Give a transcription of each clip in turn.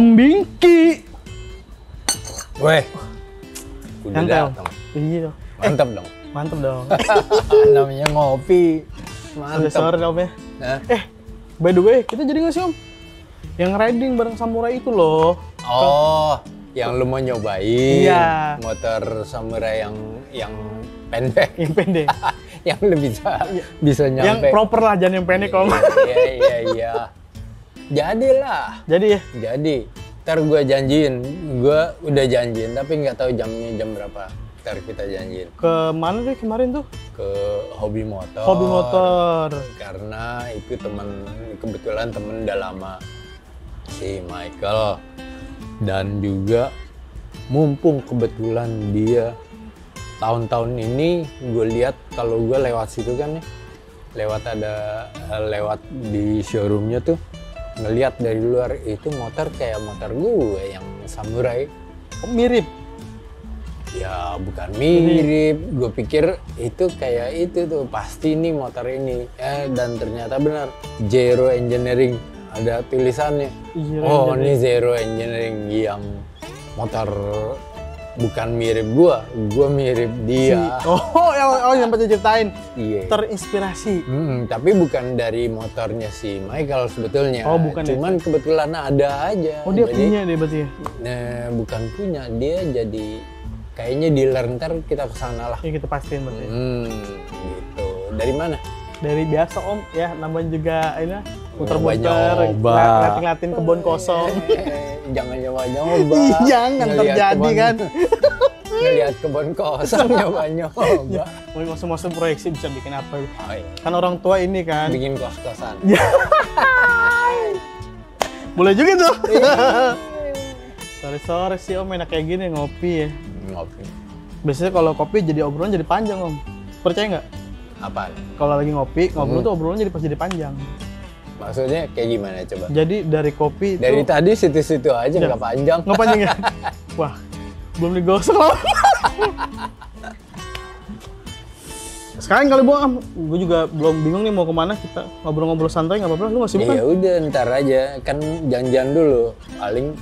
Om Bingki. Weh, udah datang. Iya. Mantap dong. Mantap dong. Namanya ngopi. Udah sore Om ya. Nah. By the way, kita jadi nggak sih Om? Yang riding bareng samurai itu loh. Oh, yang lu mau nyobain. Iya. Motor samurai yang pendek. Yang pendek. Yang lu bisa nyampe. Yang proper lah, jangan yang pendek Om. Iya. Jadilah. Jadi ya? Jadi. Ntar gue janjiin. Gue udah janjiin, tapi nggak tahu jamnya jam berapa. Ntar kita janjiin. Ke mana deh kemarin tuh? Ke hobi motor. Hobi motor. Karena itu kebetulan temen udah lama. Si Michael. Dan juga mumpung kebetulan dia tahun-tahun ini gue lihat kalau gue lewat situ kan nih, lewat di showroomnya tuh ngelihat dari luar itu motor kayak motor gue yang samurai. Oh, mirip? Ya bukan mirip, gue pikir itu kayak itu tuh pasti ini motor ini. Dan ternyata benar, Zero Engineering ada tulisannya. Oh ini Zero Engineering yang motor. Bukan mirip gua mirip dia. Yang pada ceritain. Iya. Terinspirasi. Tapi bukan dari motornya si Michael sebetulnya. Oh bukan. Cuman kebetulan ada aja. Oh dia punya deh berarti ya? Nah bukan punya, dia jadi kayaknya dealer, ntar kita kesana lah. Ya kita pastiin berarti. Gitu. Dari mana? Dari biasa Om, ya namanya juga ini muter-muter, nyoba. ngeliatin kebun kosong. Jangan nyoba-nyoba. Jangan terjadi kan. Ngeliat kebun kosong nyoba-nyoba. Mau masuk proyeksi bisa bikin apa? Oh, iya. Kan orang tua ini kan. Bikin kos-kosan. Boleh juga tuh. Sore-sore sih Om enak kayak gini ngopi ya. Ngopi. Biasanya kalau kopi jadi obrolan jadi panjang Om. Percaya nggak? Apaan? Kalau lagi ngopi, ngobrol tuh obrolan jadi panjang. Maksudnya kayak gimana coba? Jadi dari kopi dari tuh, tadi situ-situ aja nggak panjang. Nggak panjang ya? Wah, belum digosok loh. Sekarang kali Bang, gue juga belum bingung nih mau kemana, kita ngobrol-ngobrol santai nggak apa-apa, lu nggak sibuk kan? Ya udah ntar aja, kan janjian dulu. Paling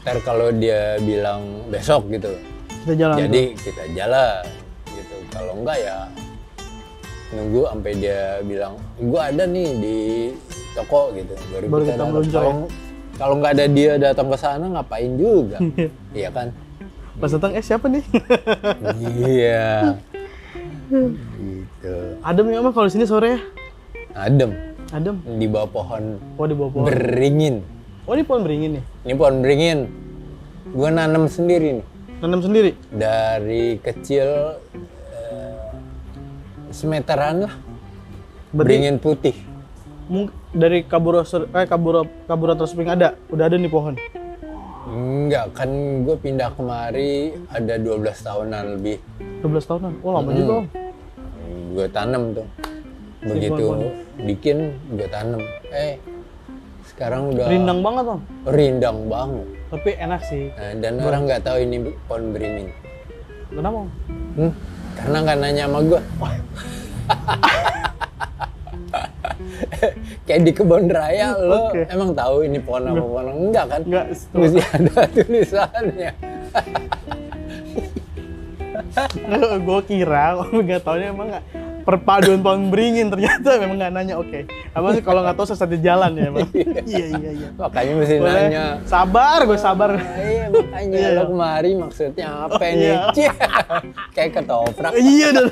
ntar kalau dia bilang besok gitu. Kita jalan. Jadi kita jalan gitu. Kalau enggak ya nunggu sampai dia bilang gua ada nih di toko gitu. Baru kita meluncur. Kalau nggak ada dia datang ke sana ngapain juga? Iya kan? Pas datang siapa nih? Iya. Gitu. Adem ya Om kalau di sini sore ya? Adem. Adem. Di bawah pohon. Oh di bawah pohon. Beringin. Oh ini pohon beringin nih? Ini pohon beringin. Gua nanam sendiri nih. Nanam sendiri? Dari kecil semeteran lah. Beringin putih. Dari Kaburator Spring ada? Udah ada nih pohon? Enggak, kan gue pindah kemari ada 12 tahunan lebih. 12 tahunan? Oh lama juga Om. Gue tanam tuh. Begitu bikin, gue tanam. Sekarang udah... Rindang banget Om? Rindang banget. Tapi enak sih. Dan orang nggak tahu ini pohon beringin. Kenapa Om? Karena nggak nanya sama gue. Kayak di kebun raya lo emang tahu ini pohon apa pohon enggak kan? Enggak. Mesti ada tulisannya. Gue kira nggak taunya emang nggak perpaduan pohon beringin, ternyata memang nggak nanya. Apa sih kalau nggak tahu sesat di jalan ya Bang? Iya. Makanya mesti nanya. Sabar. Iya makanya lo kemari maksudnya apa nih? Kayak ketoprak. Iya dan.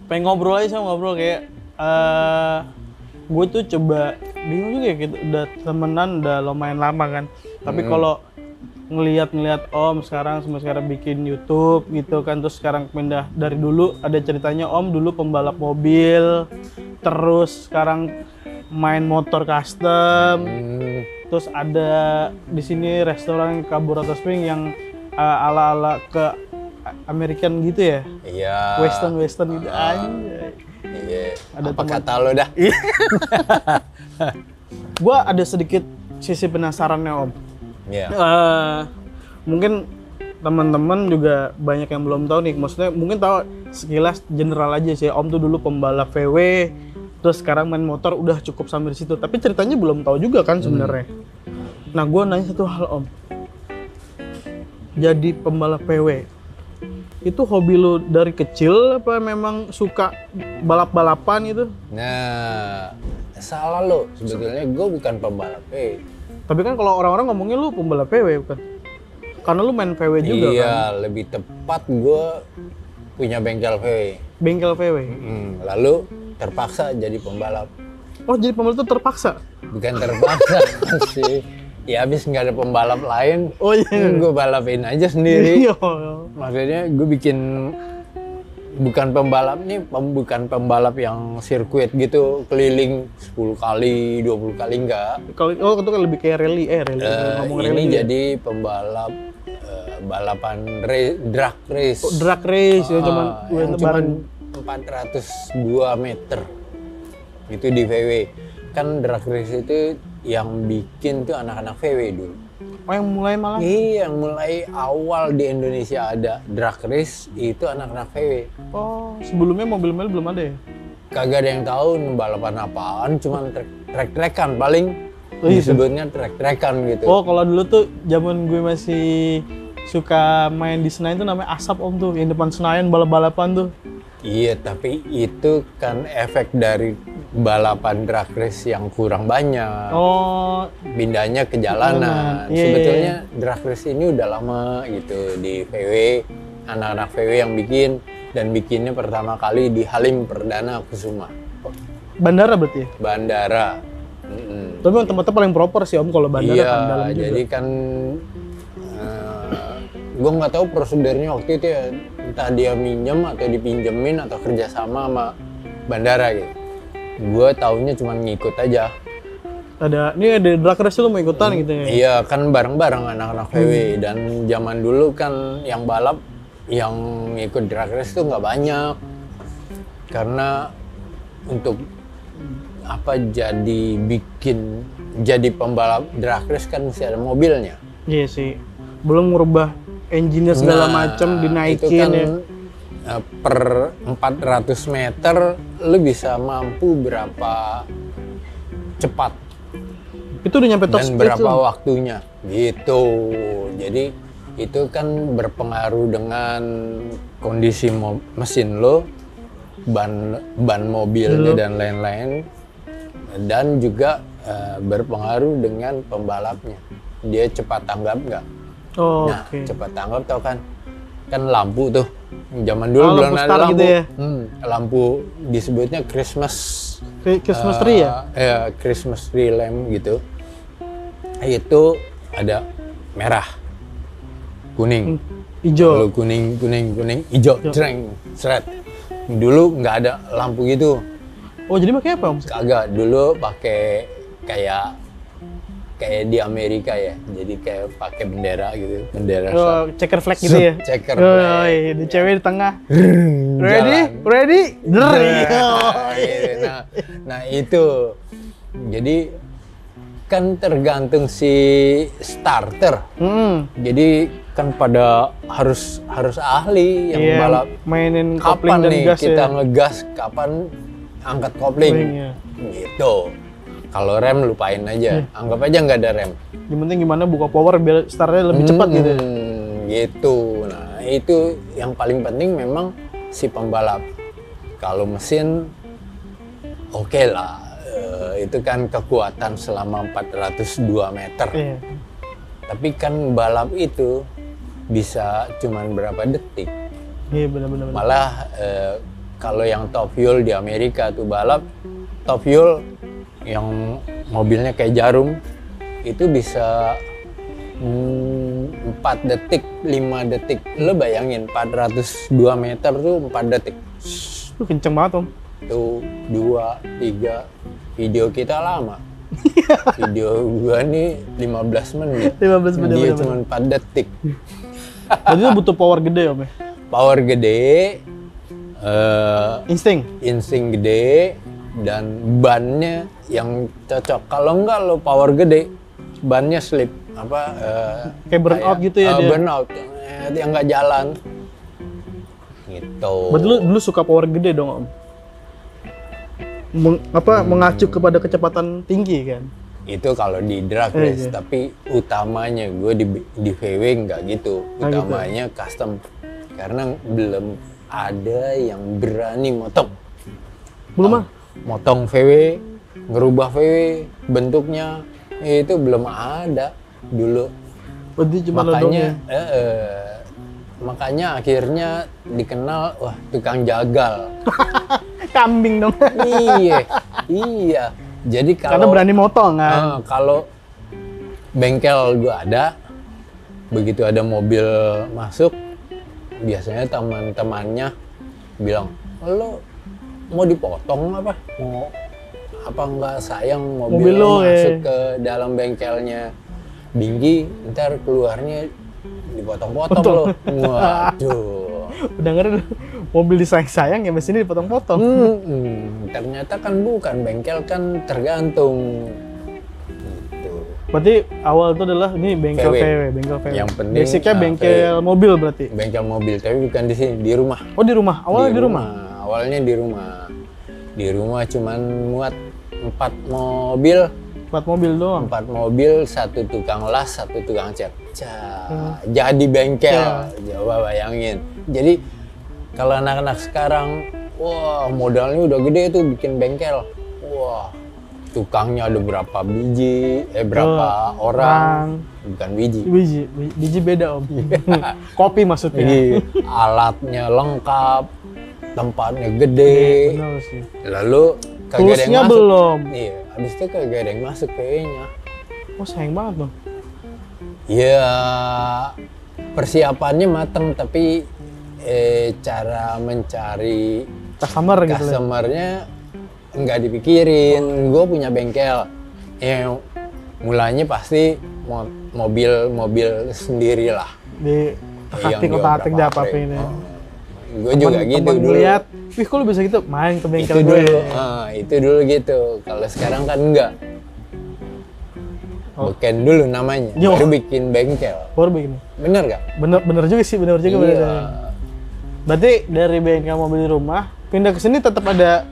Pengen ngobrol aja sama ngobrol kayak gue tuh coba bingung juga ya gitu, udah temenan udah lumayan lama kan. Tapi kalau ngelihat Om sekarang bikin YouTube gitu kan, terus sekarang pindah dari dulu ada ceritanya Om dulu pembalap mobil, terus sekarang main motor custom, terus ada di sini restoran Kaburator Spring yang ala-ala ke American gitu ya? Iya. Western gitu anjay. Iya. Apa kata lo dah? Gua ada sedikit sisi penasarannya Om. Iya. Mungkin teman-teman juga banyak yang belum tahu nih. Maksudnya mungkin tahu sekilas general aja sih. Om tuh dulu pembalap VW, terus sekarang main motor udah cukup sampai di situ. Tapi ceritanya belum tahu juga kan sebenarnya. Nah, gue nanya satu hal Om. Jadi pembalap PW, itu hobi lu dari kecil apa memang suka balap-balapan gitu? Nah, salah lo. Sebetulnya gue bukan pembalap PW. Tapi kan kalau orang-orang ngomongin lu pembalap PW bukan? Karena lu main PW juga kan? Iya, lebih tepat gue punya bengkel PW. Bengkel PW. Lalu terpaksa jadi pembalap. Oh, jadi pembalap itu terpaksa? Bukan terpaksa sih. Ya habis nggak ada pembalap lain, Oh iya. gue balapin aja sendiri. Iya. Maksudnya gue bikin bukan pembalap nih, bukan pembalap yang sirkuit gitu keliling 10 kali, 20 kali enggak. Kalau itu kan lebih kayak rally, ngomong Ini rally. jadi pembalap balapan drag race. Oh, drag race ya cuman Yang bareng. cuman 402 meter. Itu di VW. Kan drag race itu yang bikin tuh anak-anak VW dulu. Oh, yang mulai malah. Iya, yang mulai awal di Indonesia ada drag race itu anak-anak VW. Oh, sebelumnya mobil-mobil belum ada ya? Kagak ada yang tahu balapan apaan, cuman trek-trekan paling Oh, iya. disebutnya trek-trekan gitu. Oh, kalau dulu tuh zaman gue masih suka main di Senayan tuh namanya Asap Om tuh, yang depan Senayan balap-balapan tuh. Iya, tapi itu kan efek dari balapan drag race yang kurang banyak. Oh, Pindahnya ke jalanan. Iya, Sebetulnya drag race ini udah lama gitu di VW, anak-anak VW yang bikin, dan bikinnya pertama kali di Halim Perdana Kusuma, bandara berarti ya? bandara. Tapi memang tempatnya paling proper sih Om kalau bandara Iya, kan dalam juga. jadi kan gue nggak tahu prosedurnya waktu itu ya, entah dia minjem atau dipinjemin atau kerjasama sama bandara gitu. Gue taunya cuma ngikut aja. Ini ada drag race lu mau ikutan gitu ya? Iya, kan bareng-bareng anak-anak VW. Dan zaman dulu kan yang balap, yang ikut drag race tuh nggak banyak. Karena untuk apa jadi pembalap drag race kan mesti ada mobilnya. Iya sih. Belum ngubah engine-nya segala macam dinaikin itu kan, ya. Per 400 meter lu bisa mampu berapa cepat Itu udah nyampe top dan speed berapa tuh. waktunya gitu. Jadi itu kan berpengaruh dengan kondisi mesin lo, ban mobilnya dan lain-lain, dan juga berpengaruh dengan pembalapnya. Dia cepat tanggap nggak? Oh, Nah, oke. cepat tanggap tau kan lampu tuh. Zaman dulu belum lampu ada star lampu. gitu ya? Lampu disebutnya Christmas. Christmas tree ya? Ya, Christmas tree lamp gitu. Itu ada merah, kuning, Hijau. lalu kuning, hijau, jreng, seret. Dulu nggak ada lampu gitu. Oh, jadi pakai apa Om? Kagak, dulu pakai kayak di Amerika ya. Jadi kayak pakai bendera gitu, bendera Oh, checker flag gitu ya? checker Oh, flag. iya, di cewek di tengah. Jalan. Ready? Nah itu, jadi kan tergantung si starter. Jadi kan pada harus ahli yang Iya, balap. mainin kopling Kapan dan nih gas kita ya? ngegas, kapan angkat kopling, Kopling, ya. gitu. Kalau rem lupain aja, anggap aja nggak ada rem. Yang penting gimana buka power biar startnya lebih cepat gitu ya? Gitu. Nah itu yang paling penting memang si pembalap. Kalau mesin oke lah. Itu kan kekuatan selama 402 meter. Iya. Tapi kan balap itu bisa cuman berapa detik. Iya, benar-benar. Malah kalau yang Top Fuel di Amerika tuh balap, Top Fuel yang mobilnya kayak jarum, itu bisa 4 detik, 5 detik. Lo bayangin 402 meter tuh 4 detik. Itu kenceng banget Om. Tuh 2, 3, video kita lama. Video gua nih 15 menit. 15 menit, Dia bener-bener. cuma 4 detik. Jadi itu butuh power gede Om ya? Power gede, Insting? gede, dan bannya yang cocok. Kalau enggak lo power gede, bannya slip. Kayak burnout gitu ya dia? Burnout, yang nggak jalan. Gitu. Berarti dulu suka power gede dong Om? Mengacu kepada kecepatan tinggi kan? Itu kalau di drag race, Iya. tapi utamanya gue di VW nggak gitu. Nggak gitu. Utamanya custom, karena belum ada yang berani motong. Belum ah? Motong VW, ngerubah VW bentuknya, itu belum ada dulu. Berarti cuma lo Makanya, doang makanya akhirnya dikenal, wah tukang jagal. ya? Kambing dong. Iya. Jadi Karena kalau berani motong kan. kalau bengkel gua ada, begitu ada mobil masuk, biasanya teman-temannya bilang, lo mau dipotong apa? Mau apa nggak sayang mobil Mobil lo, lo masuk ke dalam bengkelnya Binggi, ntar keluarnya dipotong-potong Potong. lo. Waduh. Udah ngeri lu. Mobil disayang-sayang ya mesinnya dipotong-potong. Ternyata kan bukan, bengkel kan tergantung. Gitu. Berarti awal itu adalah ini bengkel VW. bengkel VW. Yang penting, Basicnya VW. bengkel mobil berarti. Bengkel mobil, tapi bukan di sini, di rumah. Oh di rumah, awalnya di rumah. Awalnya di rumah. Di rumah cuman muat 4 mobil, 4 mobil doang. 4 mobil, 1 tukang las, 1 tukang cat. Jadi bengkel, coba bayangin. Jadi kalau anak-anak sekarang, wah modalnya udah gede tuh bikin bengkel. Wah, tukangnya ada berapa biji, berapa orang. Bukan biji. Biji beda om. Kopi maksudnya. Jadi alatnya lengkap, tempatnya gede. Benar sih. Lalu kagak ada Toolsnya yang masuk. belum. Iya, habis itu kagak ada yang masuk kayaknya. Oh sayang banget dong. Ya persiapannya mateng, tapi cara mencari Customer gitu lah. customernya nggak dipikirin. Gue punya bengkel, yang mulanya pasti mobil sendiri lah. Di atik di apa ini. Gue juga gitu dulu. Lihat, wih kok lu bisa gitu? Main ke bengkel Itu gue. dulu, itu dulu gitu. Kalau sekarang kan enggak. Beken dulu namanya, Yo. baru bikin bengkel. Baru begini. Bener gak? Bener juga sih, bener juga. Iya. Bener. Berarti dari bengkel mobil di rumah, pindah ke sini tetap ada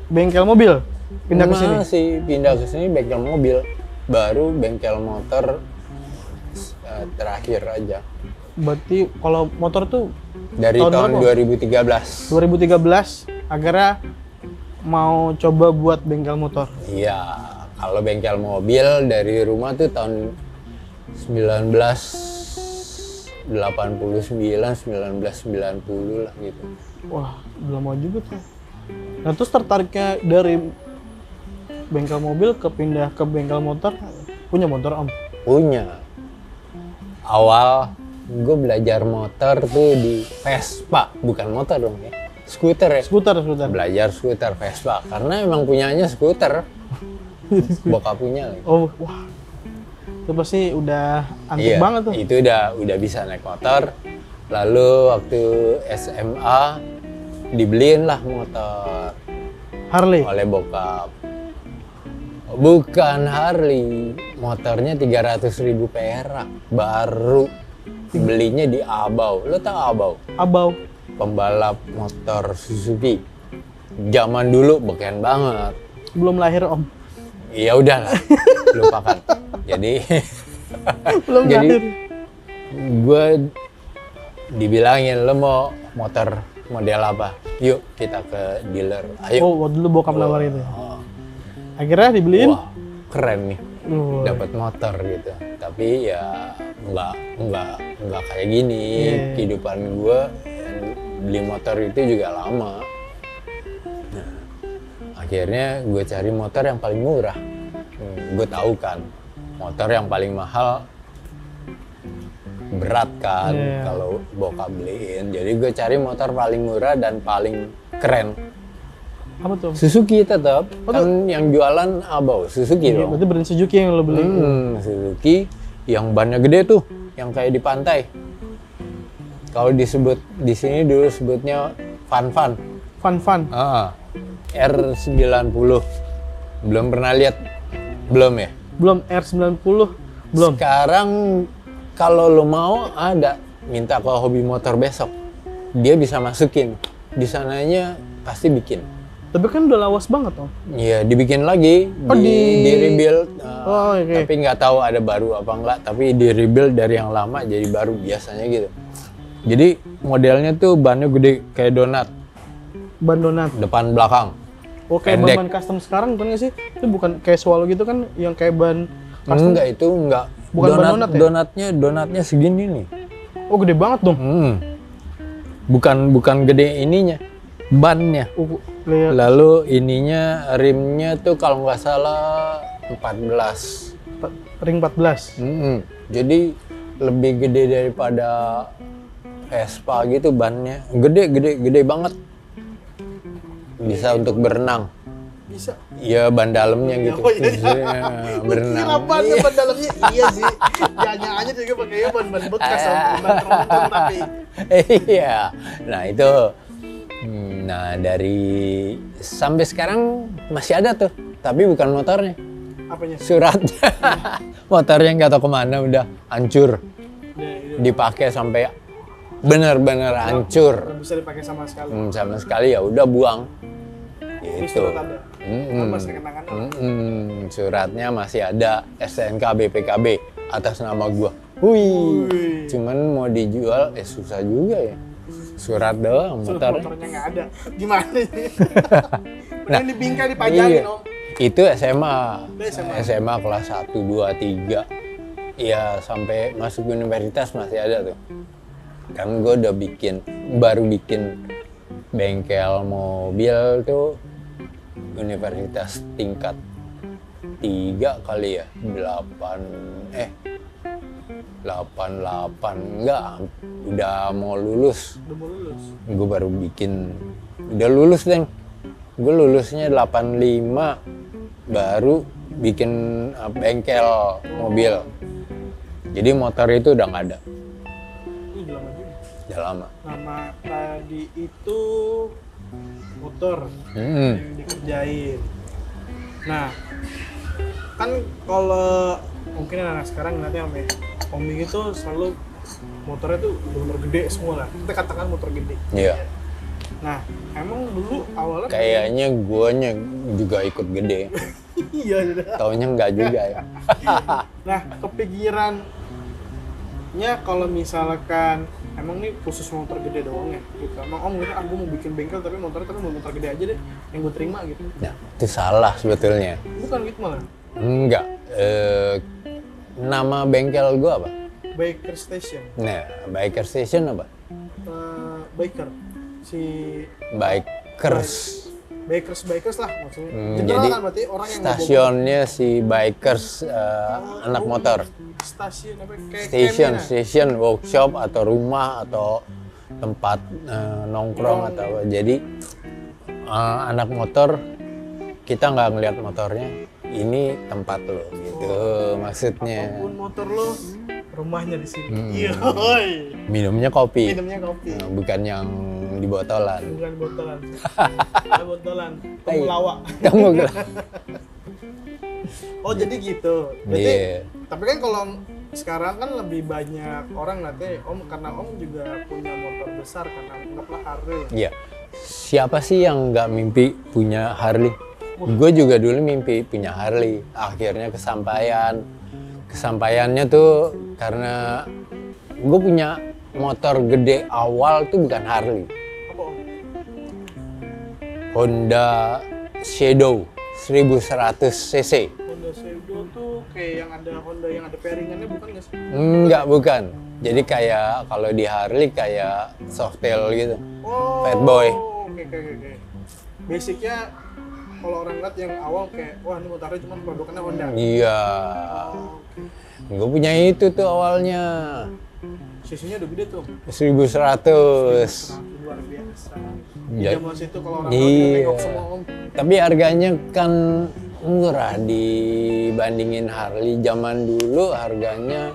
bengkel mobil? Pindah ke sini? Masih pindah ke sini bengkel mobil, baru bengkel motor terakhir aja. Berarti kalau motor tuh Dari tahun 2013. 2013 akhirnya mau coba buat bengkel motor. Iya, kalau bengkel mobil dari rumah tuh tahun 1989 lah gitu. Wah, udah lama juga tuh. Nah terus tertariknya dari bengkel mobil ke pindah ke bengkel motor, punya motor om? Punya. Awal gue belajar motor tuh di Vespa, bukan motor dong ya, skuter ya. Skuter. Belajar skuter Vespa, karena emang punyanya skuter. Bokap punya lagi. Oh, wah. Itu pasti udah antik banget tuh. Itu udah bisa naik motor. Lalu waktu SMA dibeliin lah motor Harley. oleh bokap. Bukan Harley, motornya 300.000 perak baru. Belinya di Abau. Lo tau Abau? Abau. Pembalap motor Suzuki. Zaman dulu beken banget. Belum lahir om. Ya udahlah, lupakan. Jadi Belum jadi lahir. gue dibilangin, lo mau motor model apa? Yuk kita ke dealer. Ayo. Oh, waktu dulu bokap nawarin itu. Oh, Akhirnya dibeliin. wah, keren nih. Wah. Dapat motor gitu. Tapi ya nggak kayak gini. Iya. Kehidupan gue beli motor itu juga lama. Nah, akhirnya gue cari motor yang paling murah. Gue tahu kan, motor yang paling mahal berat kan Iya. kalau bokap beliin. Jadi gue cari motor paling murah dan paling keren. Apa tuh? Suzuki tetap, kan yang jualan Abau, Suzuki Iya, dong. berarti brand Suzuki yang lo beli. Suzuki yang bannya gede tuh, yang kayak di pantai. Kalau disebut di sini dulu sebutnya Fan. Fun. R90. Belum pernah lihat? Belum ya? Belum R90. Belum. Sekarang kalau lo mau ada, minta ke hobi motor besok. Dia bisa masukin. Di sananya pasti bikin. Tapi kan udah lawas banget Om. Iya, dibikin lagi, Oh, di rebuild. Oh, oke. Tapi nggak tahu ada baru apa enggak. Tapi di rebuild dari yang lama jadi baru biasanya gitu. Jadi modelnya tuh bannya gede kayak donat, Ban donat. depan belakang. Oh, kayak Pendek. ban custom sekarang bukan nggak sih? Itu bukan kayak Swallow gitu kan yang kayak ban custom. Enggak, itu enggak. Bukan ban donat ya? Donatnya segini nih. Oh, gede banget dong. Bukan gede ininya, bannya. Lihat. Lalu ininya rimnya tuh kalau nggak salah 14. Ring 14. Jadi lebih gede daripada Vespa gitu bannya. Gede banget. Bisa untuk berenang. Bisa. Iya, ban dalamnya gitu. Oh, iya. Iya, berenang. Kenapa ban dalamnya? Iya sih. Jangan-jangan juga pakainya ban bekas ban tronton tapi. Iya. Nah, itu. Nah, dari sampai sekarang masih ada tuh, tapi bukan motornya. Apanya? Suratnya. Motornya nggak tahu kemana, udah hancur. Dipakai sampai benar-benar hancur. Nggak bisa dipakai sama sekali. Sama sekali ya udah buang. Ini Gitu. surat ada. Kan masih kenangan apa? Suratnya masih ada, STNK BPKB atas nama gua. Wih. Cuman mau dijual susah juga ya. Surat doang motor. Motornya nggak ada. Gimana sih? Nah, Mending dibingkai dipajangin iya. Om. Itu SMA. SMA. SMA kelas 1, 2, 3. Iya, sampai masuk universitas masih ada tuh. Kan gue udah baru bikin bengkel mobil tuh universitas tingkat 3 kali ya. 88 enggak, udah mau lulus. Udah mau lulus. Gue baru udah lulus deng. Gue lulusnya 85, baru bikin bengkel mobil. Jadi motor itu udah nggak ada. Udah lama juga. Udah lama. Nama tadi itu motor yang dikerjain. Nah, kan kalau mungkin anak sekarang nanti Om itu selalu motornya tuh bener gede semua lah. Kita katakan motor gede. Iya. Nah, emang dulu awalnya Kayaknya guanya juga ikut gede. iya udah. Taunya nggak juga ya. Nah, kepikirannya kalau misalkan emang nih khusus motor gede doang ya gitu. Emang Om gitu, gue mau bikin bengkel tapi motornya mau motor gede aja deh yang gue terima gitu. Nah, itu salah sebetulnya. Bukan gitu malah. Enggak. Nama bengkel gua apa? Biker Station. Nah, Biker Station apa? Biker. Si Bikers. Bikers lah maksudnya. General Jadi kan berarti orang yang stasiunnya si Bikers anak motor. Stasiun apa? Kayak Station, workshop atau rumah atau tempat nongkrong atau apa. Jadi anak motor, kita nggak ngelihat motornya, ini tempat lo gitu maksudnya. apapun motor lo, rumahnya di sini. Iya. Minumnya kopi. Minumnya kopi. Bukan yang di botolan. Bukan botolan. Bukan botolan. Temulawak. Kamu Oh jadi gitu. Berarti, Iya. tapi kan kalau sekarang kan lebih banyak orang nanti karena Om juga punya motor besar karena anggaplah Harley. Iya. Siapa sih yang nggak mimpi punya Harley? Gue juga dulu mimpi punya Harley. Akhirnya kesampaian. Kesampaiannya tuh karena gue punya motor gede awal tuh bukan Harley. Apa Om? Honda Shadow 1100 cc. Honda Shadow tuh kayak yang ada Honda yang ada pairingannya bukan nggak sih? Enggak, bukan. Jadi kayak kalau di Harley kayak softail gitu. Oh, Fatboy. Oke. Basicnya kalau orang lihat yang awal kayak wah ini motornya cuma produkannya Honda. Iya. Gue punya itu tuh awalnya. Cc-nya udah gede tuh. 1100. Luar biasa. Ya. Zaman situ kalau orang Iya. nengok semua Om. Tapi harganya kan murah dibandingin Harley. Zaman dulu harganya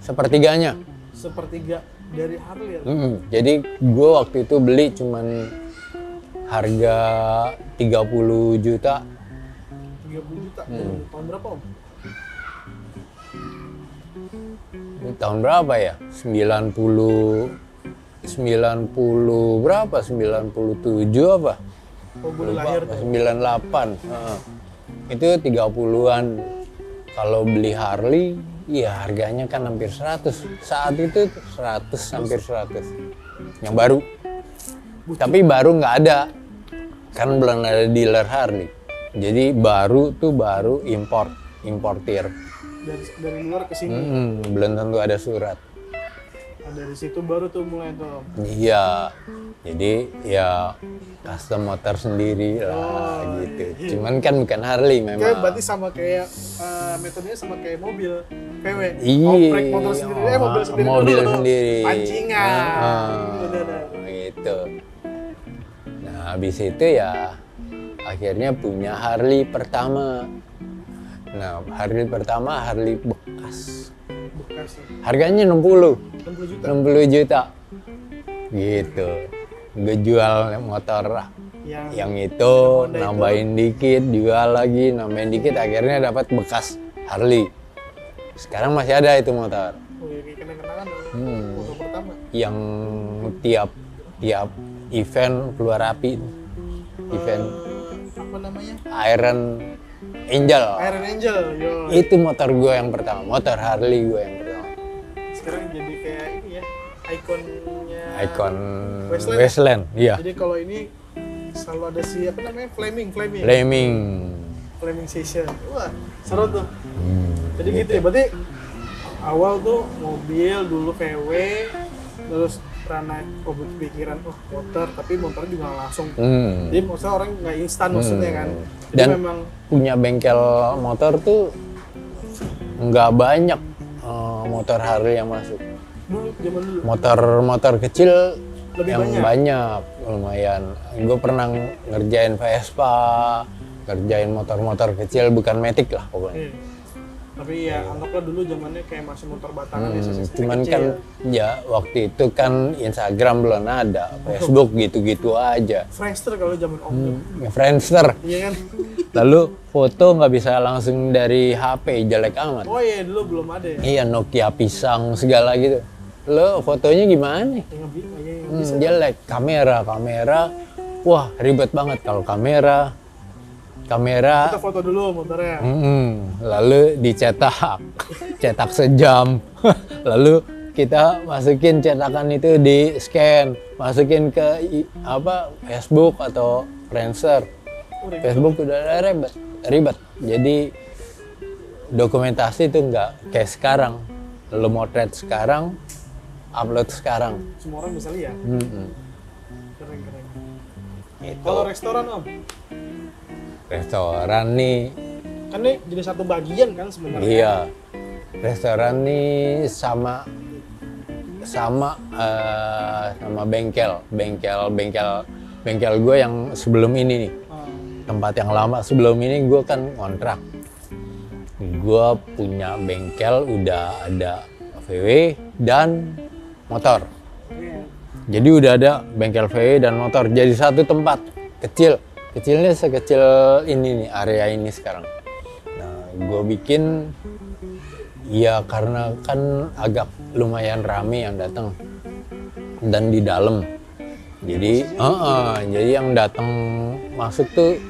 sepertiganya. Sepertiga dari Harley ya. Jadi gue waktu itu beli cuman harga 30 juta. 30 juta. Tahun berapa Om? Tahun berapa ya? 90 berapa? 97 apa? Oh, gue lahir tuh. 98. Heeh. Itu 30-an. Kalau beli Harley, ya harganya kan hampir 100. Saat itu 100, hampir 100. Yang baru. Tapi baru nggak ada. Kan belum ada dealer Harley. Jadi baru importir. Dari luar ke sini. Belum tentu ada surat. Nah, dari situ baru tuh mulai tuh. Iya, jadi ya custom motor sendiri lah gitu. Cuman kan bukan Harley memang. Kayak berarti sama kayak metodenya sama kayak mobil VW. Iya. Oprek motor sendiri, mobil sendiri. Mobil dulu tuh. sendiri. Pancingan. Udah. Gitu. Nah habis itu ya akhirnya punya Harley pertama. Nah Harley pertama Harley bekas. Bekas ya. Harganya 60 60 juta. 60 juta. Gitu. Gue jual motor yang itu, nambahin dikit, jual lagi, nambahin dikit, akhirnya dapat bekas Harley. Sekarang masih ada itu motor. Oh, ya, kayak kenang-kenangan motor pertama. Yang tiap event keluar api. Event Apa namanya? Iron Angel. Iron Angel, yo. Itu motor gue yang pertama, motor Harley gue yang pertama. Sekarang jadi kayak ini ya, ikonnya Icon Wasteland. Wasteland, iya. Jadi kalau ini selalu ada si apa namanya? Flaming. Flaming Station. Wah, seru tuh. Jadi gitu ya, berarti awal tuh mobil dulu VW, terus karena pikiran motor, tapi motornya juga nggak langsung. Jadi maksudnya orang nggak instan maksudnya kan. Jadi Dan memang punya bengkel motor tuh nggak banyak motor Harley yang masuk. dulu zaman dulu Motor kecil lebih yang banyak lumayan. Gue pernah ngerjain Vespa, ngerjain motor-motor kecil, bukan Matic lah pokoknya. Tapi ya anggaplah dulu zamannya kayak masih motor batangan ya, Cuman kan ya waktu itu kan Instagram belum ada, Facebook gitu-gitu aja. Friendster kalau zaman om tuh. Friendster. Iya kan? Lalu foto nggak bisa langsung dari HP, jelek amat. Oh iya dulu belum ada ya. Iya, Nokia pisang segala gitu. Lo fotonya gimana? Jelek. Kamera. Wah, ribet banget kalau kamera. Kita foto dulu motornya. Lalu dicetak. Cetak sejam. Lalu kita masukin cetakan itu di scan, masukin ke Facebook atau Friendster. Facebook udah ribet. Jadi dokumentasi itu nggak kayak sekarang. Lo motret sekarang, upload sekarang. Semua orang bisa lihat. Keren. Gitu. Kalau restoran om? Restoran nih. Kan ini jadi satu bagian kan sebenarnya. Iya. Restoran nih sama bengkel gue yang sebelum ini nih. Tempat yang lama sebelum ini gue kan kontrak. Gue punya bengkel udah ada VW dan motor. Jadi udah ada bengkel VW dan motor. Jadi satu tempat kecil. Kecilnya sekecil ini nih, area ini sekarang. Nah, gue bikin ya karena kan agak lumayan rame yang datang dan di dalam. Jadi, jadi yang datang masuk tuh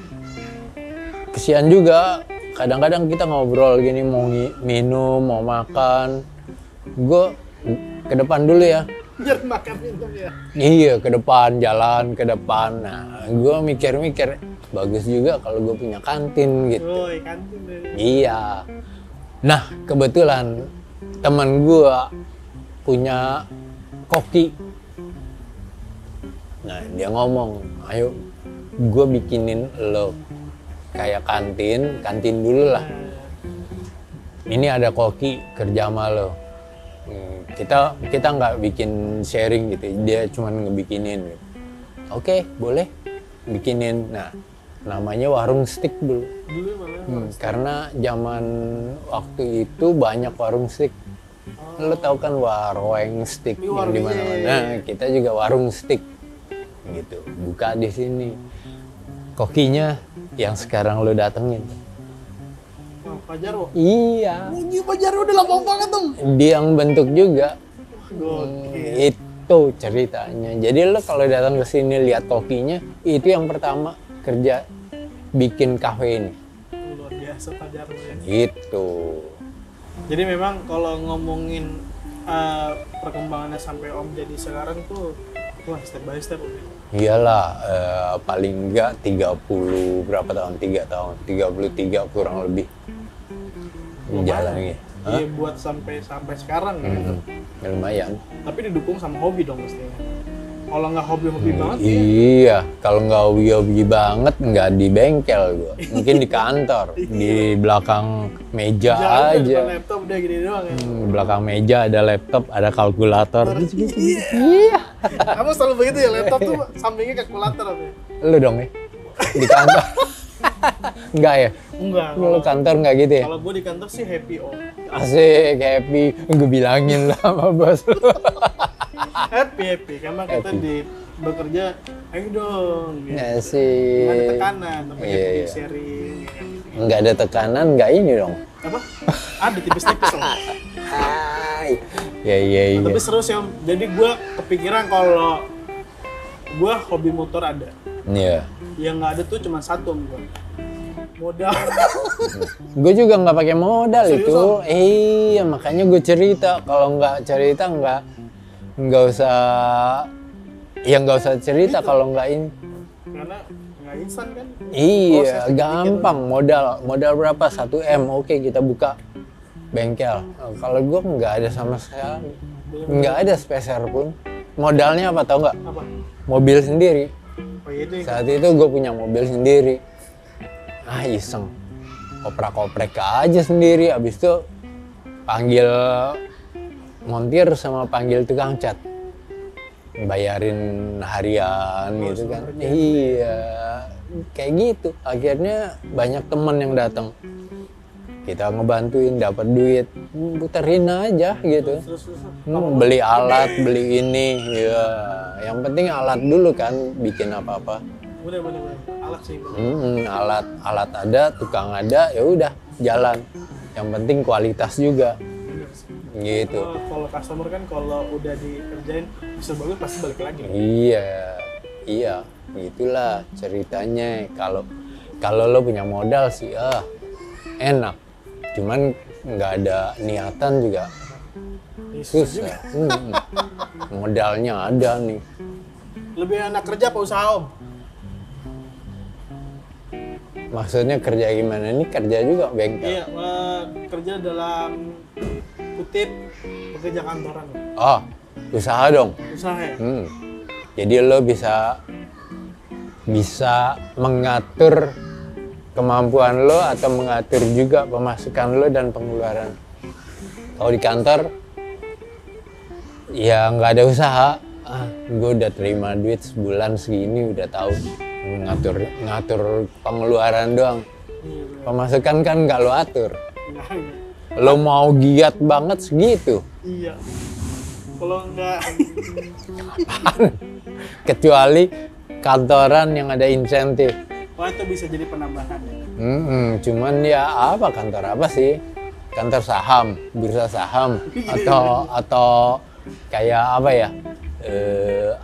kesian juga. Kadang-kadang kita ngobrol gini, mau minum, mau makan. Gue ke depan dulu ya. Biar makan minum ya. Iya, ke depan, jalan ke depan. Nah, gue mikir-mikir, bagus juga kalau gue punya kantin gitu. Oh, kantin deh. Iya. Nah, kebetulan teman gue punya koki. Nah, dia ngomong, ayo gue bikinin lo kayak kantin dulu lah. Ini ada koki kerja sama lo. Kita nggak bikin sharing gitu, dia cuma ngebikinin gitu. Oke, boleh bikinin. Nah, namanya warung steak dulu. Karena zaman waktu itu banyak warung steak. Lo tau kan warung steak yang di mana-mana. Nah, kita juga warung steak gitu. Buka di sini. Kokinya yang sekarang lo datengin. Pak Jarwo? Iya. Pak Jarwo udah lama banget dong. Dia yang bentuk juga. Gokil. Itu ceritanya. Jadi lo kalau datang ke sini lihat kokinya, itu yang pertama kerja bikin kafe ini. Luar biasa Fajar lu ya. Gitu. Jadi memang kalau ngomongin perkembangannya sampai Om jadi sekarang tuh wah step by step Om. Iyalah, paling enggak 30 berapa tahun? 3 tahun, 33 kurang lebih jalannya. Iya buat sampai sekarang kan. Lumayan. Tapi didukung sama hobi dong mestinya. Kalau nggak hobi-hobi banget ya. Iya, kalau nggak hobi-hobi banget nggak di bengkel gua. Mungkin di kantor, di belakang meja Jangan aja. depan laptop udah gini doang ya. Belakang meja ada laptop, ada kalkulator. Iya. Kamu selalu begitu ya, laptop tuh sampingnya kalkulator apa ya? Lu dong ya, di kantor. Enggak ya? Enggak. Lu kantor nggak gitu ya? Kalau gue di kantor sih happy Om. Asik, happy. Gue bilangin lah sama bos. Happy karena kita di bekerja ayo dong gitu. Asik. Nggak ada tekanan tapi Iya, happy iya. sharing ya kan. Nggak ada tekanan, nggak ini dong. Apa? Ada tipis-tipis Om. Hai. Ya iya iya. Tapi seru sih Om. Jadi gue kepikiran kalau gue hobi motor ada. Iya. Yang nggak ada tuh cuma satu Om gue. Modal. Gue juga nggak pakai modal Serius, itu. Om? Iya, makanya gue cerita. Kalau nggak cerita nggak usah. Ya nggak usah cerita kalau nggak ini. Karena nggak instan kan. Iya, Proses gampang. Modal berapa? 1 M. Oke, kita buka bengkel. Kalau gue nggak ada sama sekali. Nggak ada speser pun. Modalnya apa tau nggak? Apa? Mobil sendiri. Oh iya itu. Saat itu gue punya mobil sendiri. Iseng. Koprak-koprek aja sendiri. Abis itu panggil montir sama panggil tukang cat. Bayarin harian gitu kan. Iya. Kayak gitu. Akhirnya banyak temen yang datang. Kita ngebantuin dapat duit. Puterin aja gitu. Terus. Beli alat, beli ini. Ya, yang penting alat dulu kan bikin apa-apa. Bener. Alat sih. Alat ada, tukang ada, ya udah jalan. Yang penting kualitas juga, Bener sih. gitu. Kalau customer kan kalau udah dikerjain bisa bagus pasti balik lagi. Iya, itulah ceritanya. Kalau lo punya modal sih, enak. Cuman nggak ada niatan juga susah. Modalnya ada nih. Lebih enak kerja apa usaha Om? Maksudnya kerja gimana? Ini kerja juga bengkel. Iya, kerja dalam kutip pekerja kantoran. Oh, usaha dong. Usaha ya? Jadi lo bisa mengatur kemampuan lo atau mengatur juga pemasukan lo dan pengeluaran. Kalau di kantor, ya nggak ada usaha. Gue udah terima duit sebulan segini, udah tahu ngatur pengeluaran doang. Iya. Pemasukan kan nggak lo atur. Enggak. Lo mau giat banget segitu. Iya. Kalau enggak Kecuali kantoran yang ada insentif. wah itu bisa jadi penambahan ya. Cuman ya apa kantor apa sih? Kantor saham, bursa saham, atau kayak apa ya?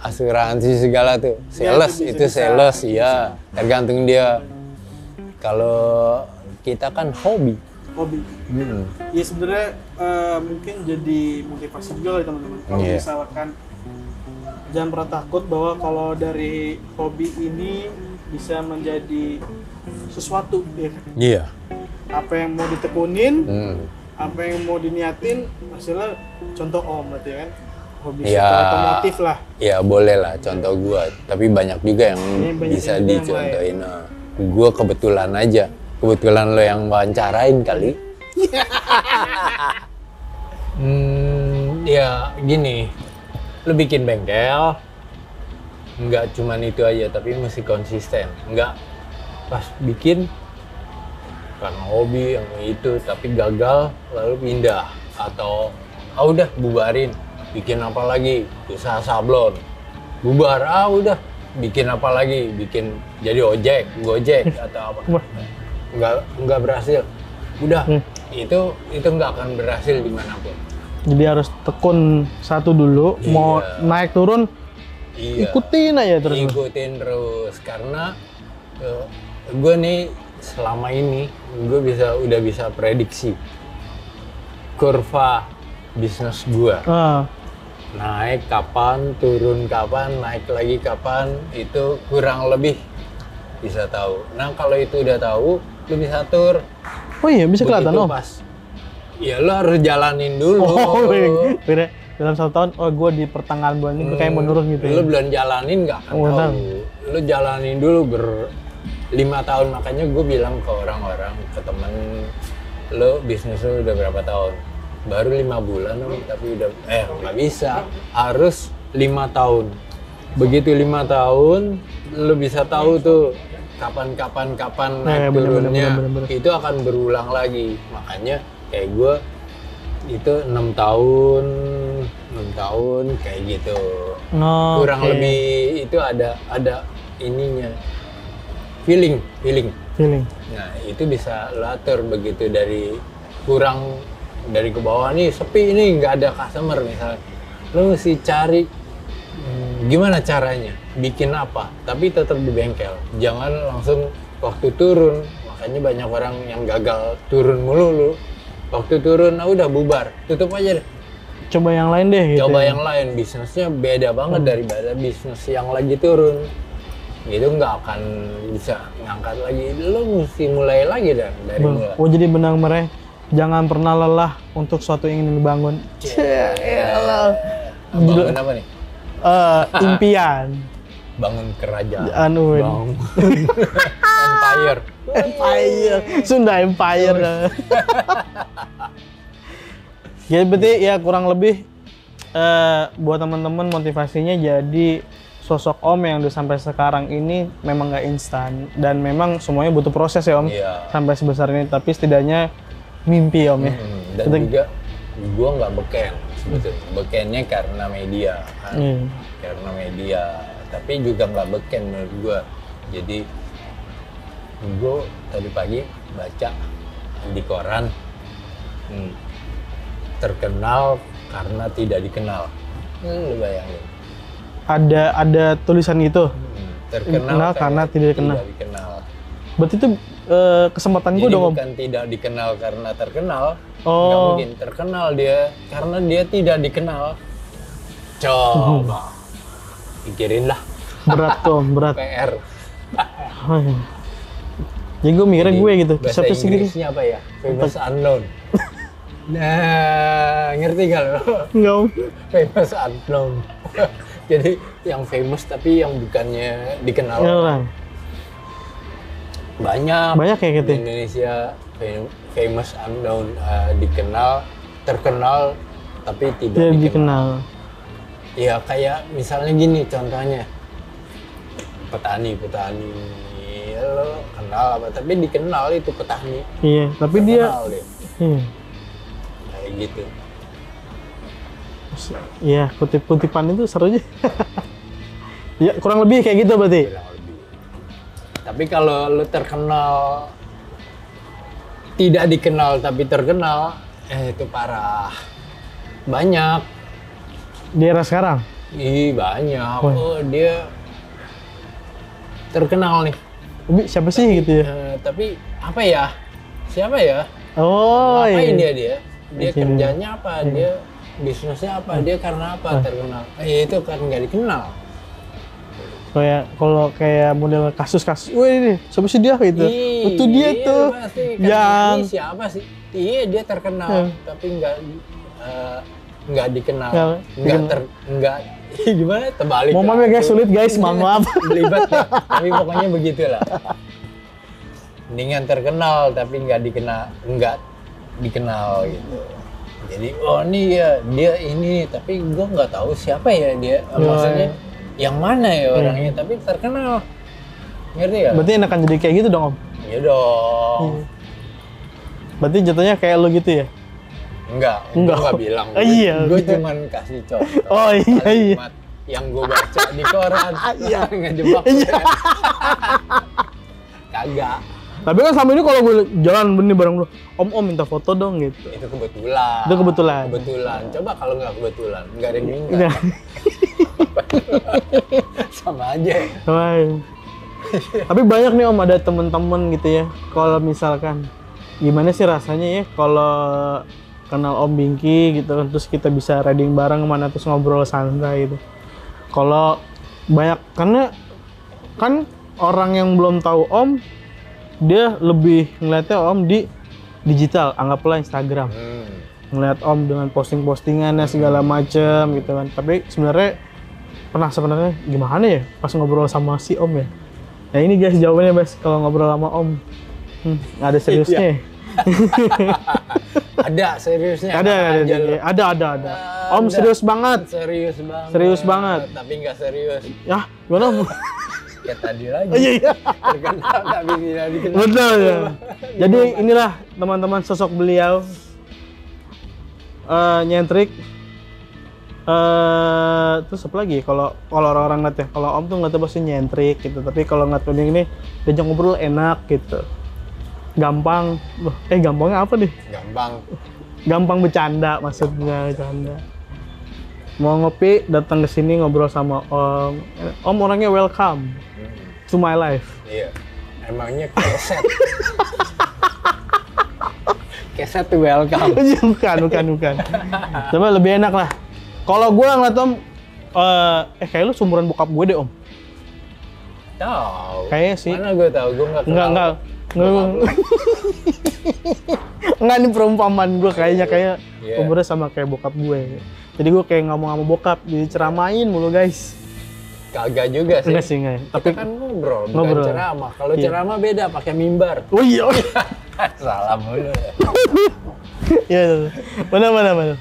Asuransi segala tuh. Sales Ya, itu sales ya. Tergantung dia. Kalau kita kan hobi. Ya sebenarnya mungkin jadi motivasi juga kali teman-teman. Kalau Iya. misalkan jangan pernah takut bahwa kalau dari hobi ini bisa menjadi sesuatu ya kan? Iya. Apa yang mau ditekunin, Hmm. apa yang mau diniatin, hasilnya contoh Om berarti kan hobi Ya. sektor otomotif lah. Ya boleh lah contoh gua, tapi banyak juga yang Banyak bisa juga yang dicontohin. Gua kebetulan aja, kebetulan lo yang wawancarain kali. Ya gini, lo bikin bengkel, nggak cuman itu aja, tapi mesti konsisten. Nggak pas bikin karena hobi yang itu, tapi gagal lalu pindah atau udah bubarin. Bikin apa lagi? Usaha sablon. Bubar, udah. Bikin apa lagi? Bikin jadi ojek, gojek atau apa. Nggak berhasil. Udah, itu nggak akan berhasil dimanapun. Jadi harus tekun satu dulu, mau naik turun Iya. ikutin aja terus. Ikutin terus. Karena gue nih selama ini gue udah bisa prediksi kurva bisnis gue. Naik kapan, turun kapan, naik lagi kapan, itu kurang lebih bisa tahu. Nah kalau itu udah tahu, lu bisa atur. Oh iya, bisa kelihatan Om? Pas, ya lu harus jalanin dulu. Oh beda. Dalam 1 tahun, oh gue di pertengahan bulan ini kayak menurun gitu. Lu belum jalanin nggak akan tahu. Lu jalanin dulu 5 tahun, makanya gue bilang ke orang-orang, ke temen, lu bisnis lu udah berapa tahun? Baru 5 bulan tapi udah nggak bisa, harus 5 tahun. Begitu 5 tahun lu bisa tahu tuh kapan naik turunnya. Bener. Itu akan berulang lagi, makanya kayak gue itu 6 tahun kayak gitu. Kurang lebih itu ada ininya, feeling. Nah itu bisa lo atur begitu dari ke bawah nih sepi ini nggak ada customer misalnya, lo mesti cari gimana caranya bikin apa tapi tetap di bengkel, jangan langsung waktu turun. Makanya banyak orang yang gagal turun mulu, waktu turun udah bubar, tutup aja deh, coba yang lain deh gitu. Coba yang lain, bisnisnya beda banget daripada bisnis yang lagi turun gitu, nggak akan bisa ngangkat lagi, lo mesti mulai lagi dari mulai. Oh jadi benang merah, jangan pernah lelah untuk suatu yang ingin dibangun. Bangun apa nih? Impian. Bangun kerajaan. Bangun Empire. Sunda Empire. Jadi berarti ya kurang lebih buat teman-teman motivasinya jadi sosok Om yang udah sampai sekarang ini memang nggak instan dan memang semuanya butuh proses ya Om. Iya. Sampai sebesar ini, tapi setidaknya mimpi Om ya. Dan juga gue nggak beken sebetulnya, bekennya karena media kan. Karena media, tapi juga nggak beken menurut gue. Jadi gue tadi pagi baca di koran, terkenal karena tidak dikenal. Lu bayangin. Ada tulisan itu. Terkenal karena tidak dikenal. Berarti itu kesempatan gue dong Om. Bukan tidak dikenal karena terkenal. Nggak mungkin terkenal dia karena dia tidak dikenal. Coba pikirin lah. Berat tuh, berat. PR. Jadi gue mikirnya gue gitu. Bahasa Inggrisnya apa ya? Famous unknown. Nah, ngerti gak lo? Enggak Om. Famous unknown. Jadi yang famous tapi yang bukannya dikenal. Banyak kayak gitu. Di Indonesia famous unknown, terkenal tapi tidak dikenal. Ya kayak misalnya gini contohnya, petani lo kenal apa tapi dikenal itu petani. Iya, tapi terkenal dia. Kayak gitu. Iya, kutip-kutipan itu seru aja. Ya kurang lebih kayak gitu berarti. Tapi kalau lo terkenal, tidak dikenal tapi terkenal, itu parah. Banyak. Di era sekarang? Banyak. Oh, dia terkenal nih. Siapa sih gitu ya? Tapi apa ya? Siapa ya? Ngapain dia? Dia kerjanya apa? Dia bisnisnya apa? Dia karena apa terkenal? Itu kan nggak dikenal. Kalau kayak model kasus-kasus, wah ini siapa sih dia gitu? Itu dia tuh pasti, yang ini siapa sih? Iya dia terkenal, tapi nggak dikenal, nggak gimana? Terbalik. Momennya guys sulit guys, maaf. Belibet ya. Tapi pokoknya begitulah. Mendingan terkenal tapi nggak dikenal gitu. Jadi ini ya dia ini, tapi gue nggak tahu siapa ya dia. Maksudnya yang mana ya orangnya, tapi terkenal. Ngerti ya? Berarti enakan jadi kayak gitu dong Om? Iya dong. Berarti jatuhnya kayak lo gitu ya? Enggak. Gue nggak bilang. Gue cuman kasih contoh. Oh iya. Yang gue baca di koran. Ngejebak. Kagak. Tapi kan selama ini kalau gue jalan benih bareng lu, Om minta foto dong gitu. Itu kebetulan. Coba kalau nggak kebetulan, nggak ada yang minta. Sama aja. Tapi banyak nih Om, ada temen-temen gitu ya. Kalau misalkan gimana sih rasanya ya kalau kenal Om Bingki gitu kan, terus kita bisa riding bareng kemana terus ngobrol santai gitu. Kalau banyak, karena kan orang yang belum tahu Om, dia lebih ngeliatnya Om di digital, anggaplah Instagram. Ngeliat Om dengan posting-postingannya segala macem gitu kan. Tapi sebenarnya sebenarnya gimana ya pas ngobrol sama si Om ya? Nah ini guys jawabannya guys, kalau ngobrol sama Om nggak ada seriusnya. Ya? Ada seriusnya. Ada. Om serius banget. Serius banget. Tapi nggak serius. Ya gimana Om? Kayak tadi lagi. Iya. Terkenal tapi tidak dikenal. Betul ya. Jadi inilah teman-teman sosok beliau. Nyentrik. Terus apa lagi? Kalau orang-orang ngeliat ya, kalau Om tuh ngeliatnya pasti nyentrik gitu. Tapi kalau ngeliat ini diajak ngobrol enak gitu. Gampang. Gampangnya apa nih? Gampang bercanda maksudnya, bercanda. Mau ngopi, datang ke sini ngobrol sama Om. Om orangnya welcome to my life. Iya. Emangnya keset. Keset tuh welcome. Bukan. Coba lebih enak lah. Kalau gue ngeliat Om, kayak lu sumuran bokap gue deh Om. Tahu. Kayaknya sih. Mana gue tahu, gue nggak kenal. Enggak, ini perumpamaan gue kayak umurnya sama kayak bokap gue. Jadi gue kayak ngomong sama bokap, jadi ceramain mulu guys. Kagak juga sih. Enggak sih, enggak. Tapi kan ngobrol, bukan ceramah. Kalau ceramah beda, pakai mimbar. Oh iya. Salah mulu. Iya, mana.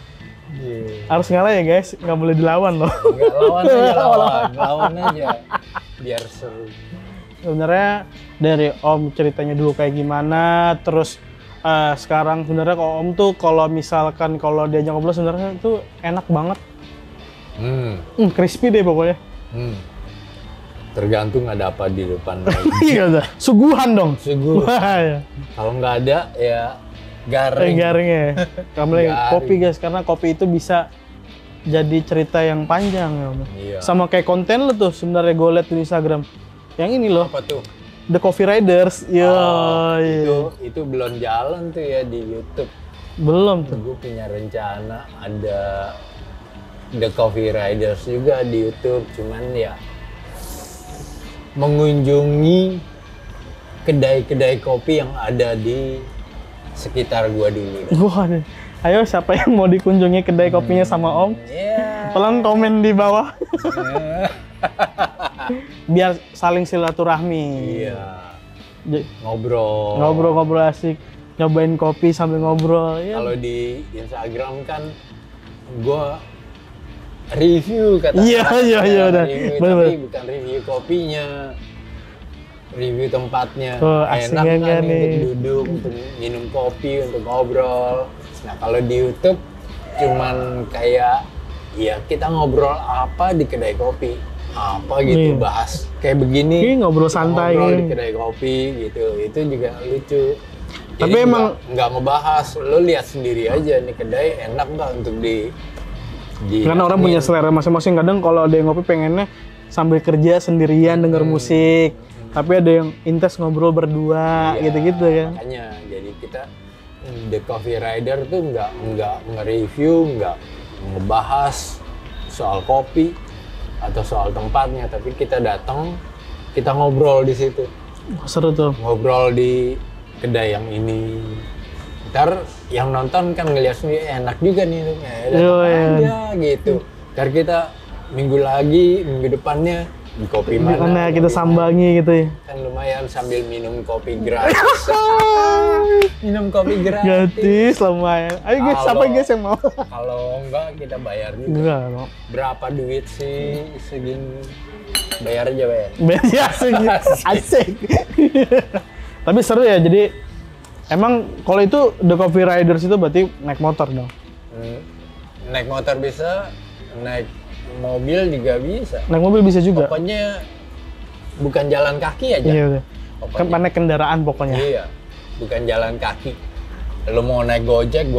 Harus ngalah ya guys, nggak boleh dilawan loh. Nggak lawan aja. Biar seru. Sebenarnya dari Om ceritanya dulu kayak gimana, terus sekarang sebenarnya kalau Om tuh kalau misalkan kalau diajak ngobrol sebenarnya tuh enak banget. Crispy deh pokoknya. Tergantung ada apa di depan. Iya, suguhan dong. Suguhan. Kalau nggak ada ya garing. Garingnya. Kamu kopi guys, karena kopi itu bisa jadi cerita yang panjang ya Om. Iya. Sama kayak konten lo tuh sebenarnya gue liat di Instagram. Yang ini loh. Apa tuh? The Coffee Riders. Itu belum jalan tuh ya di YouTube. Belum tuh. Gue punya rencana ada The Coffee Riders juga di YouTube, cuman ya mengunjungi kedai-kedai kopi yang ada di sekitar gua dulu. Wah, ayo siapa yang mau dikunjungi kedai kopinya sama Om? Tolong komen di bawah. Biar saling silaturahmi. Iya. Ngobrol asik. Nyobain kopi sambil ngobrol. Ya. Kalau di Instagram kan gua review kata. Iya udah. Tapi bukan review kopinya. Review tempatnya. Enak kan nih untuk duduk, untuk minum kopi, untuk ngobrol. Nah, kalau di YouTube cuman kayak ya kita ngobrol apa di kedai kopi. Apa gitu bahas kayak begini. Ngobrol santai. Ngobrol di kedai kopi gitu. Itu juga lucu. Tapi jadi emang nggak ngebahas, lo lihat sendiri aja nih kedai enak nggak untuk di karena orang punya selera masing-masing. Kadang kalau ada yang ngopi pengennya sambil kerja sendirian denger musik, tapi ada yang intens ngobrol berdua gitu-gitu kan. Makanya jadi kita The Coffee Rider tuh nggak nge-review, nggak ngebahas soal kopi atau soal tempatnya, tapi kita datang, kita ngobrol di situ. Seru tuh. Ngobrol di kedai yang ini. Ntar yang nonton kan ngeliat sendiri enak juga nih, aja gitu. Ntar kita minggu depannya di kopi mana kita sambangi gitu ya. Kan lumayan sambil minum kopi gratis. Minum kopi gratis lumayan. Ayo guys, siapa guys yang mau? Kalau enggak kita bayar juga. Enggak, no. Berapa duit sih segini? Bayar aja bayar. Ya, asik. Tapi seru ya, jadi emang kalau itu The Coffee Riders itu berarti naik motor dong? Naik motor bisa, naik mobil juga bisa. Naik mobil bisa juga? Pokoknya bukan jalan kaki aja. Iya udah. Kan naik kendaraan pokoknya? Iya, bukan jalan kaki. Lo mau naik gojek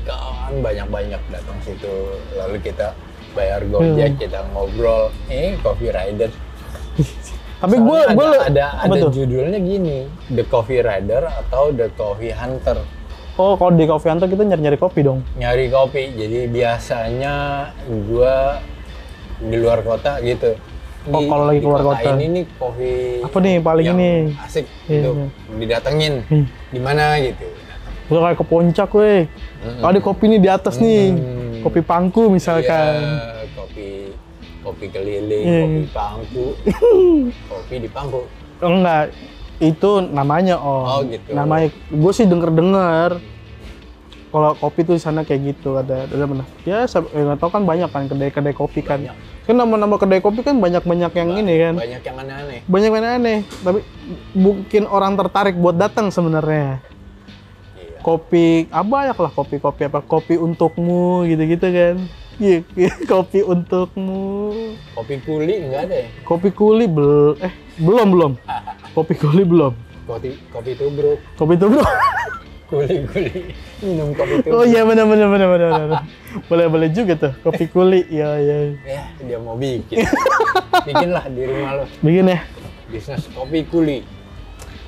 kan banyak-banyak datang situ. Lalu kita bayar gojek, kita ngobrol. Coffee Riders. Tapi gue ada judulnya gini, The Coffee Rider atau The Coffee Hunter. Oh, kalau di Coffee Hunter kita nyari kopi dong. Nyari kopi. Jadi biasanya gue di luar kota gitu. Oh, kalau lagi keluar kota. Ini nih kopi apa nih paling yang ini? asik gitu. Didatengin. Di mana gitu. Udah kayak ke puncak weh. Ada kopi nih di atas nih. Kopi Pangku misalkan. Iya, kopi keliling, kopi Pangku. Kopi di Pangku. Enggak. Itu namanya Oh gitu. Namanya gue sih denger kalau kopi tuh di sana kayak gitu ada mana? Ya nggak tahu kan banyak kan kedai-kedai kopi kan. Banyak. Kan nama-nama kedai kopi kan banyak yang ini kan. Banyak yang aneh-aneh. Banyak yang aneh, tapi mungkin orang tertarik buat datang sebenarnya. Iya. Kopi banyak lah kopi apa kopi untukmu gitu-gitu kan. Iya, kopi untukmu. Kopi kuli enggak ada ya? Kopi kuli belum. Kopi kuli belum. Kopi tubruk. Kopi tubruk. Kuli. Minum kopi tubruk. Oh iya benar. Boleh juga tuh kopi kuli. Iya. Ya, dia mau bikin. Bikinlah di rumah lo. Bikin ya. Bisnis kopi kuli.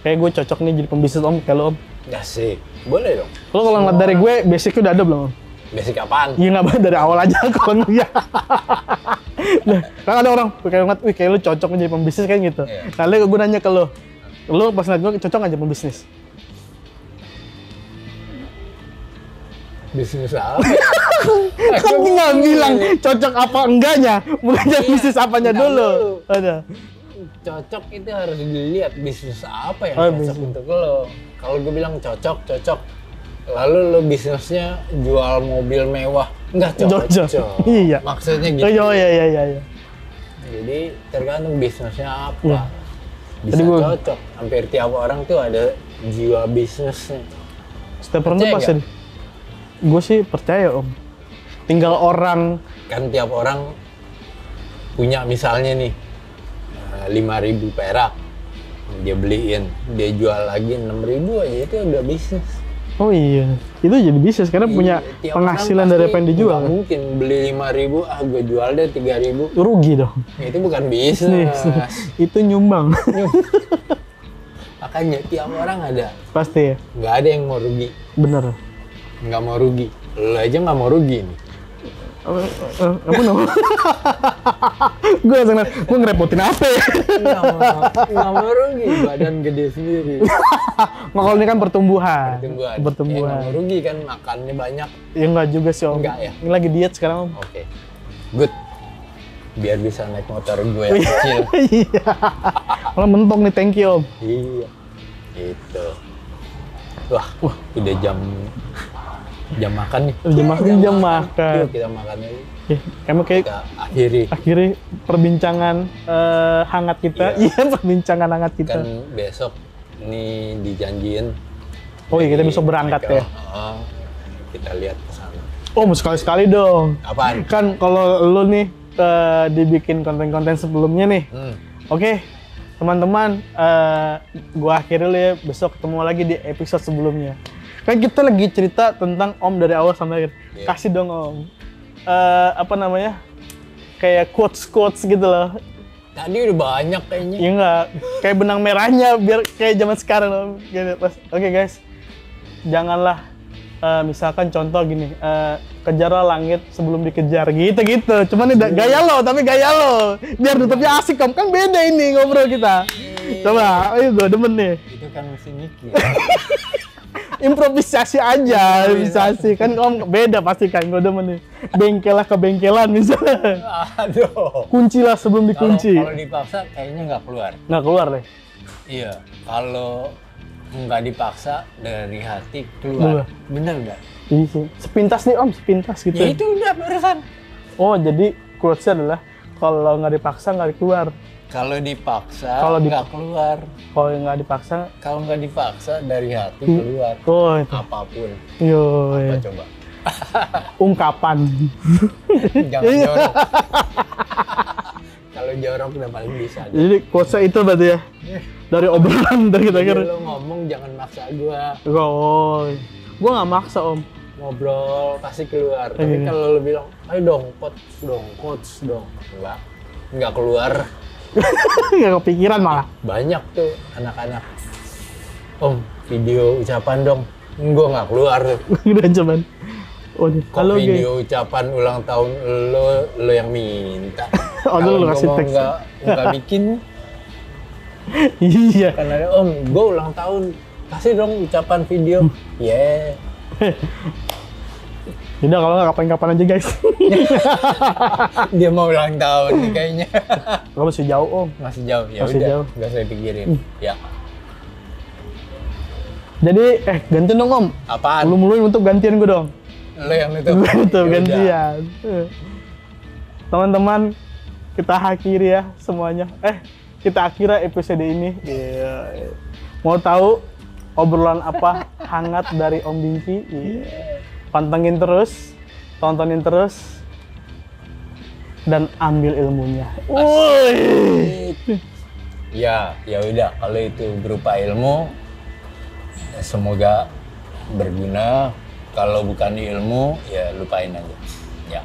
Kayak gue cocok nih jadi pembisnis om kalau om. Asik. Boleh dong. Lo kalau ngeliat dari gue basic udah ada belum om? Basic apaan? Iya nggak dari awal aja kalau ngeliat. Nah, kan ada orang kayak ngeliat, wih kayak lu cocok nih jadi pembisnis kayak gitu. Iya. Kali gue nanya ke lo pas ngeliat gue cocok aja pembisnis? Bisnis apa? Kan tinggal bilang cocok apa enggaknya, bukan Iya, bisnis apanya dulu. Ada. Cocok itu harus dilihat bisnis apa yang cocok bisnis. untuk lo. Kalau gue bilang cocok. Lalu lo bisnisnya jual mobil mewah, nggak cocok. Iya. Maksudnya gitu. Oh iya. Jadi tergantung bisnisnya apa. Iya. Bisa cocok. Hampir tiap orang tuh ada jiwa bisnisnya. Setiap orang tuh Percaya pasti. Gue sih percaya om. Tinggal orang. Kan tiap orang punya misalnya nih 5.000 perak. Dia beliin, dia jual lagi 6.000 aja, itu udah bisnis. Oh iya, itu jadi bisnis karena punya Tiap penghasilan orang dari apa yang dijual. nggak mungkin beli 5.000, gue jual deh 3.000. Rugi dong. Itu bukan bisnis. Itu nyumbang. Makanya tiap orang ada. Pasti ya. Nggak ada yang mau rugi. Bener. Nggak mau rugi. Lo aja nggak mau rugi nih. Apa namanya? Gue langsung gue ngerepotin apa ya? Nggak mau rugi. Badan gede sendiri. Nggak, kalau ini kan pertumbuhan. Ya, nggak mau rugi kan, makannya banyak. Ya enggak juga sih om. Enggak ya? Ini lagi diet sekarang om. Oke. Good. Biar bisa naik motor gue yang kecil. Iya. Kalau mentok nih, thank you om. Iya. Gitu. Wah, udah jam makan nih. Jam makan. Yuk kita makan lagi. Emang kayak Kita akhiri perbincangan hangat kita. Iya. Iya, perbincangan hangat kita. kan besok ini dijanjiin. Oh iya, kita bisa berangkat ya. Kita lihat ke sana. Oh, sekali-sekali dong. Apaan? Kan kalau lu nih dibikin konten-konten sebelumnya nih. Oke, teman-teman, gua akhiri dulu ya. Besok ketemu lagi di episode sebelumnya. Kan kita lagi cerita tentang Om dari awal sampai akhir. Yeah. Kasih dong Om. Apa namanya? Kayak quotes gitu loh. Tadi udah banyak kayaknya. Ya enggak, kayak benang merahnya biar kayak zaman sekarang Om. Gitu. Oke guys, janganlah misalkan contoh gini, kejarlah langit sebelum dikejar gitu. Cuman ini gaya lo, tapi gaya lo. Biar tutupnya asik Om. Kan beda ini ngobrol kita. Coba, ayo gue demen nih. Itu kan mesti mikir. Improvisasi aja, improvisasi. Kan Om beda pasti kan, gue demen nih. Bengkel lah ke bengkelan misalnya. Aduh. Kuncilah sebelum dikunci. Kalau dipaksa kayaknya nggak keluar. Nggak keluar deh. Iya. Kalau nggak dipaksa dari hati keluar. Bener nggak? Iya sih. Sepintas nih Om, sepintas gitu. Ya itu udah barusan. Oh jadi quotes-nya adalah kalau nggak dipaksa nggak keluar. Kalau dipaksa Kalau nggak keluar. Kalau nggak dipaksa, Kalau nggak dipaksa dari hati keluar. oh itu. Apapun. Yo, Apa coba? ungkapan. Jangan jorok. Kalau jorok udah paling bisa. Jadi quotes-nya itu berarti ya. Dari obrolan dari kita Jadi kira. lo ngomong jangan maksa gua. Oh, gua nggak maksa Om. Ngobrol pasti keluar. Tapi kalau lo bilang, ayo dong, coach dong. Enggak keluar. Nggak kepikiran malah. Banyak tuh anak-anak. Om, video ucapan dong. Gue nggak keluar tuh. Udah cuman. Oh, Kok halo Ge. video ucapan ulang tahun lo yang minta. Oh, Kalau lu gua kasih mau teks. nggak bikin, Iya. kan ada Om, gue ulang tahun. Kasih dong ucapan video. Yeah. Yaudah kalau nggak kapan-kapan aja guys. Dia mau ulang tahun nih kayaknya. Kalau masih jauh Om. Masih jauh, ya Masih udah, jauh. nggak usah dipikirin. Ya, Jadi gantian dong Om. apaan? Mulu-muluin untuk gantian gue dong. Lo yang itu. Betul, Ya udah. gantian. Teman-teman, kita akhiri ya semuanya. Kita akhiri episode ini. Iya. Mau tahu obrolan apa hangat dari Om Dinky? Iya. Pantengin terus, tontonin terus, dan ambil ilmunya. Woi. Ya, ya udah. Kalau itu berupa ilmu, semoga berguna. Kalau bukan ilmu, ya lupain aja. Ya.